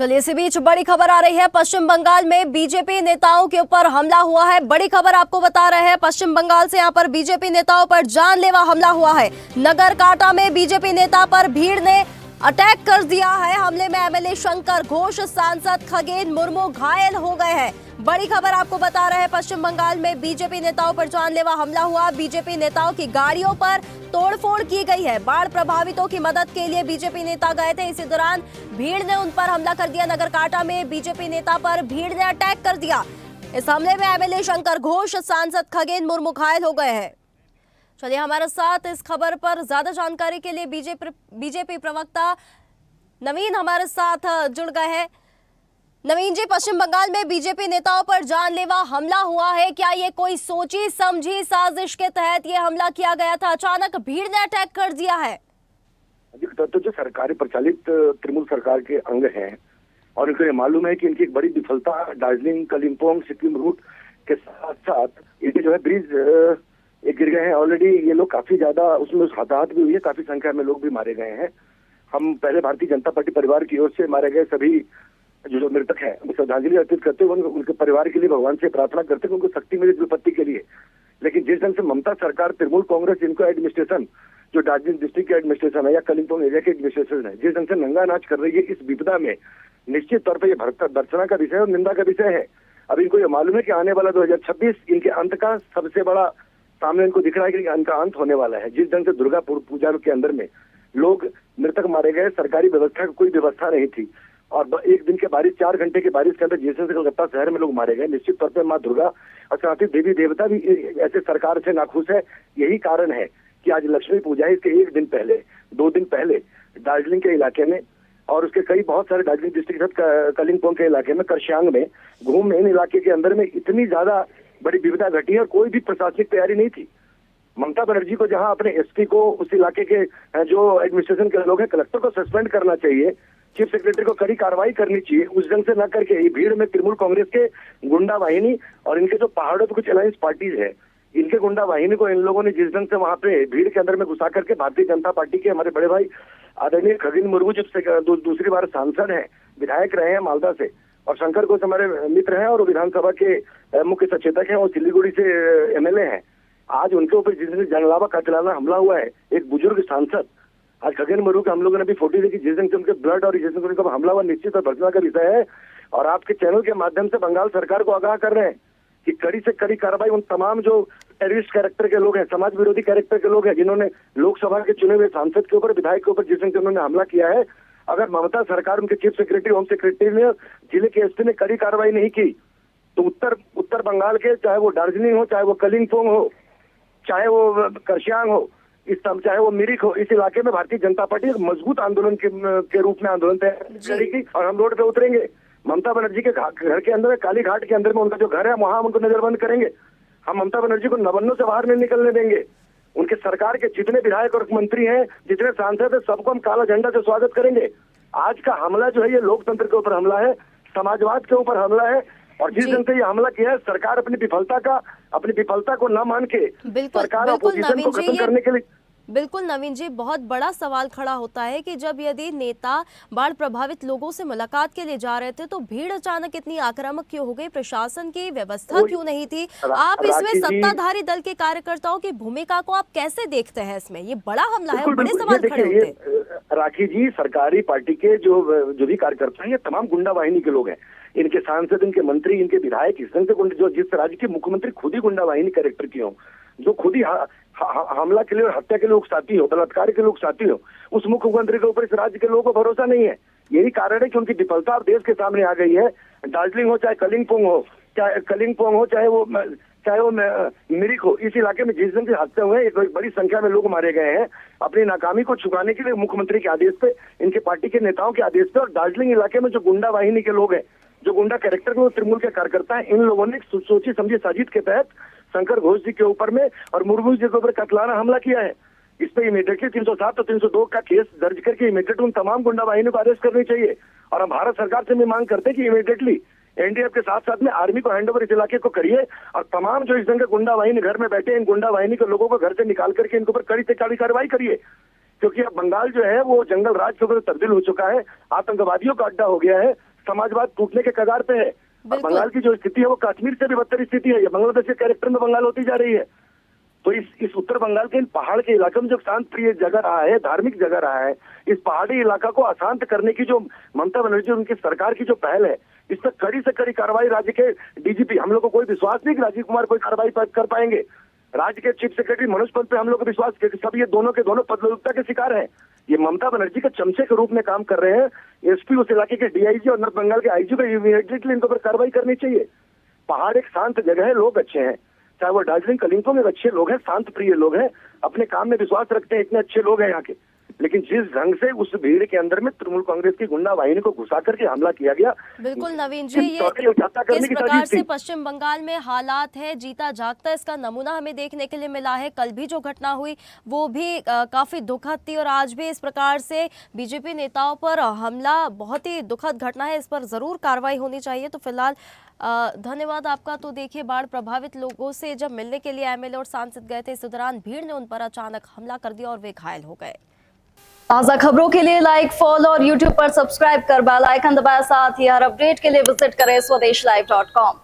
चलिए, इसी बीच बड़ी खबर आ रही है। पश्चिम बंगाल में बीजेपी नेताओं के ऊपर हमला हुआ है। बड़ी खबर आपको बता रहे हैं, पश्चिम बंगाल से यहां पर बीजेपी नेताओं पर जानलेवा हमला हुआ है। नगर काटा में बीजेपी नेता पर भीड़ ने अटैक कर दिया है। हमले में एमएलए शंकर घोष, सांसद खगेन मुर्मू घायल हो गए हैं। बड़ी खबर आपको बता रहे हैं, पश्चिम बंगाल में बीजेपी नेताओं पर जानलेवा हमला हुआ। बीजेपी नेताओं की गाड़ियों पर तोड़फोड़ की गई है। बाढ़ प्रभावितों की मदद के लिए बीजेपी नेता गए थे। इसी दौरान भीड़ ने उन पर हमला कर दिया। नगर काटा में बीजेपी नेता पर भीड़ ने अटैक कर दिया। इस हमले में एमएलए शंकर घोष, सांसद खगेन मुर्मू घायल हो गए हैं। चलिए, हमारे साथ इस खबर पर ज्यादा जानकारी के लिए बीजेपी प्रवक्ता नवीन हमारे साथ जुड़ गए हैं। नवीन जी, पश्चिम बंगाल में बीजेपी नेताओं पर जानलेवा हमला हुआ है। क्या ये कोई सोची समझी साजिश के तहत ये हमला किया गया था? अचानक भीड़ ने अटैक कर दिया है। तो जो सरकारी प्रचालित तृणमूल सरकार के अंग हैं और इनको ये मालूम है कि इनकी एक बड़ी विफलता दार्जिलिंग, कलिम्पोंग, सिक्किम रूट के साथ साथ इनके जो है ब्रिज ये गिर गए हैं ऑलरेडी। ये लोग काफी ज्यादा उसमें हताहत भी हुई है, काफी संख्या में लोग भी मारे गए हैं। हम पहले भारतीय जनता पार्टी परिवार की ओर से मारे गए सभी जो मृतक है श्रद्धांजलि अर्पित करते हुए उनके परिवार के लिए भगवान से प्रार्थना करते हुए उनको शक्ति मिले विपत्ति के लिए। लेकिन जिस ढंग से ममता सरकार, तृणमूल कांग्रेस, इनको एडमिनिस्ट्रेशन जो दार्जिलिंग डिस्ट्रिक्ट के एडमिनिस्ट्रेशन है या कलिम्पोंग एरिया के एडमिनिस्ट्रेशन है, जिस ढंग से नंगा नाच कर रही है इस विपदा में, निश्चित तौर पर यह भर्त्सना का विषय और निंदा का विषय है। अब इनको ये मालूम है कि आने वाला 2026 इनके अंत का सबसे बड़ा सामने इनको दिख रहा है कि इनका अंत होने वाला है। जिस ढंग से दुर्गा पूजा के अंदर में लोग मृतक मारे गए, सरकारी व्यवस्था की कोई व्यवस्था नहीं थी और एक दिन के बारिश, 4 घंटे की बारिश के अंदर जैसे कलकत्ता शहर में लोग मारे गए। निश्चित तौर पर माँ दुर्गा और साथ ही देवी देवता भी ऐसे सरकार से नाखुश है। यही कारण है कि आज लक्ष्मी पूजा है। इसके 1 दिन पहले, 2 दिन पहले दार्जिलिंग के इलाके में और उसके कई बहुत सारे दार्जिलिंग डिस्ट्रिक्ट कलिम्पोंग के इलाके में, करशियांग में, घूम में, इन इलाके के अंदर में इतनी ज्यादा बड़ी विविधता घटी है और कोई भी प्रशासनिक तैयारी नहीं थी। ममता बनर्जी को जहां अपने एसपी को, उस इलाके के जो एडमिनिस्ट्रेशन के लोग हैं, कलेक्टर को सस्पेंड करना चाहिए, चीफ सेक्रेटरी को कड़ी कार्रवाई करनी चाहिए, उस ढंग से न करके ये भीड़ में तृणमूल कांग्रेस के गुंडा वाहिनी और इनके जो पहाड़ों पे कुछ अलायंस पार्टीज है, इनके गुंडा वाहिनी को इन लोगों ने जिस ढंग से वहां पे भीड़ के अंदर में घुसा करके भारतीय जनता पार्टी के हमारे बड़े भाई आदरणीय खगेन मुर्मू जो दूसरी बार सांसद है, विधायक रहे हैं मालदा से, और शंकर घोष हमारे मित्र हैं और विधानसभा के मुख्य सचेतक हैं और सिलीगुड़ी से एमएलए हैं। आज उनके ऊपर जिस जानलेवा कातिलाना हमला हुआ है, एक बुजुर्ग सांसद, आज खगेन मुर्मू के हम लोगों ने भी फोटो देखी जिस दिन से उनके ब्लड और जिस दिन उनका हमला हुआ, निश्चित और भर्त्सना का विषय है। और आपके चैनल के माध्यम से बंगाल सरकार को आगाह कर रहे हैं कि कड़ी से कड़ी कार्रवाई उन तमाम जो टेररिस्ट कैरेक्टर के लोग हैं, समाज विरोधी कैरेक्टर के लोग हैं, जिन्होंने लोकसभा के चुने हुए सांसद के ऊपर, विधायक के ऊपर जिस दिन से उन्होंने हमला किया है। अगर ममता सरकार, उनके चीफ सेक्रेटरी, होम सेक्रेटरी ने, जिले के एसपी ने कड़ी कार्रवाई नहीं की तो उत्तर बंगाल के, चाहे वो दार्जिलिंग हो, चाहे वो कलिम्पोंग हो, चाहे वो करशियांग हो, चाहे वो मिरिक हो, इस इलाके में भारतीय जनता पार्टी एक मजबूत आंदोलन के रूप में आंदोलन तैयार करेगी और हम रोड पे उतरेंगे। ममता बनर्जी के घर के अंदर, काली घाट के अंदर में उनका जो घर है, वहां हम उनको नजरबंद करेंगे। हम ममता बनर्जी को नवन्नों से बाहर नहीं निकलने देंगे। उनके सरकार के जितने विधायक और मंत्री हैं, जितने सांसद हैं, सबको हम काला झंडा से स्वागत करेंगे। आज का हमला जो है ये लोकतंत्र के ऊपर हमला है, समाजवाद के ऊपर हमला है और जिस दिन से ये हमला किया है, सरकार अपनी विफलता को न मान के सरकार अपोजिशन को खत्म करने के लिए। बिल्कुल नवीन जी, बहुत बड़ा सवाल खड़ा होता है कि जब यदि नेता बाढ़ प्रभावित लोगों से मुलाकात के लिए जा रहे थे तो भीड़ अचानक इतनी आक्रामक क्यों हो गई? प्रशासन की व्यवस्था क्यों नहीं थी? आप इसमें सत्ताधारी दल के कार्यकर्ताओं की भूमिका को आप कैसे देखते हैं? इसमें ये बड़ा हमला है, बड़े सवाल खड़े होते हैं। राखी जी, सरकारी पार्टी के जो भी कार्यकर्ता हैं, ये तमाम गुंडा वाहिनी के लोग हैं। इनके सांसद, इनके मंत्री, इनके विधायक इस ढंग से जो जिस राज्य के मुख्यमंत्री खुद ही गुंडा वाहिनी कैरेक्टर की हो, जो खुद ही हमला के लिए और हत्या के लिए उकसाती हो, बलात्कार के लिए उकसाती हो, उस मुख्यमंत्री के ऊपर इस राज्य के लोगों को भरोसा नहीं है। यही कारण है कि उनकी विफलता अब देश के सामने आ गई है। दार्जिलिंग हो, चाहे कलिम्पोंग हो, चाहे वो मिरिक हो, इस इलाके में जिस दिन से हादसे हुए एक बड़ी संख्या में लोग मारे गए हैं अपनी नाकामी को छुपाने के लिए मुख्यमंत्री के आदेश पे, इनके पार्टी के नेताओं के आदेश पे। और दार्जिलिंग इलाके में जो गुंडा वाहिनी के लोग हैं, जो गुंडा कैरेक्टर के तृणमूल के कार्यकर्ता हैं, इन लोगों ने सोची समझी साजिश के तहत शंकर घोष जी के ऊपर में और मुर्मू जी के ऊपर कातिलाना हमला किया है। इस पे इमीडिएटली 307 और 302 का केस दर्ज करके इमीडिएट उन तमाम गुंडा वाहिनी को अरेस्ट करनी चाहिए। और हम भारत सरकार से भी मांग करते हैं कि इमीडिएटली एनडीएफ के साथ साथ में आर्मी को हैंडओवर इस इलाके को करिए और तमाम जो इस ढंग के गुंडा वाहिनी घर में बैठे, इन गुंडा वाहिनी के लोगों को घर से निकाल करके इनके ऊपर कड़ी से कड़ी कार्रवाई करिए। क्योंकि अब बंगाल जो है वो जंगल राज के ऊपर तब्दील हो चुका है, आतंकवादियों का अड्डा हो गया है। समाजवाद टूटने के कगार पे है। और बिल्कुल। बंगाल की जो स्थिति है वो कश्मीर से भी बदतर स्थिति है, ये बांग्लादेश के कैरेक्टर में बंगाल होती जा रही है। तो इस उत्तर बंगाल के इन पहाड़ के इलाके में जो शांत प्रिय जगह रहा है, धार्मिक जगह रहा है, इस पहाड़ी इलाका को अशांत करने की जो ममता बनर्जी उनकी सरकार की जो पहल है, इस पर कड़ी से कड़ी कार्रवाई राज्य के डीजीपी, हम लोग को कोई विश्वास नहीं कि राजीव कुमार कोई कार्रवाई कर पाएंगे। राज्य के चीफ सेक्रेटरी मनोज पंत पे हम लोग को विश्वास कि सब ये दोनों के दोनों पदलोलुपता के शिकार हैं। ये ममता बनर्जी के चमचे के रूप में काम कर रहे हैं। एसपी उस इलाके के डीआईजी और नॉर्थ बंगाल के आईजी को इमीडिएटली इनके ऊपर कार्रवाई करनी चाहिए। पहाड़ एक शांत जगह है, लोग अच्छे हैं, चाहे वो दार्जिलिंग कलिंगपंग में अच्छे लोग हैं, शांत प्रिय लोग हैं, अपने काम में विश्वास रखते हैं, इतने अच्छे लोग हैं यहाँ के। लेकिन जिस ढंग से उस भीड़ के अंदर में तृणमूल कांग्रेस की गुंडा वाहिनी को घुसा करके हमला किया गया, बिल्कुल नवीन जी, ये किस प्रकार से पश्चिम बंगाल में हालात है जीता जागता, इसका नमूना हमें देखने के लिए मिला है। कल भी जो घटना हुई वो भी काफी दुखद थी और आज भी इस प्रकार से बीजेपी नेताओं पर हमला बहुत ही दुखद घटना है, इस पर जरूर कार्रवाई होनी चाहिए। तो फिलहाल धन्यवाद आपका। तो देखिए, बाढ़ प्रभावित लोगों से जब मिलने के लिए एमएलए और सांसद गए थे, इस दौरान भीड़ ने उन पर अचानक हमला कर दिया और वे घायल हो गए। ताज़ा खबरों के लिए लाइक, फॉलो और यूट्यूब पर सब्सक्राइब कर बेल आइकन दबाएं। साथ ही हर अपडेट के लिए विजिट करें स्वदेशलाइव.com।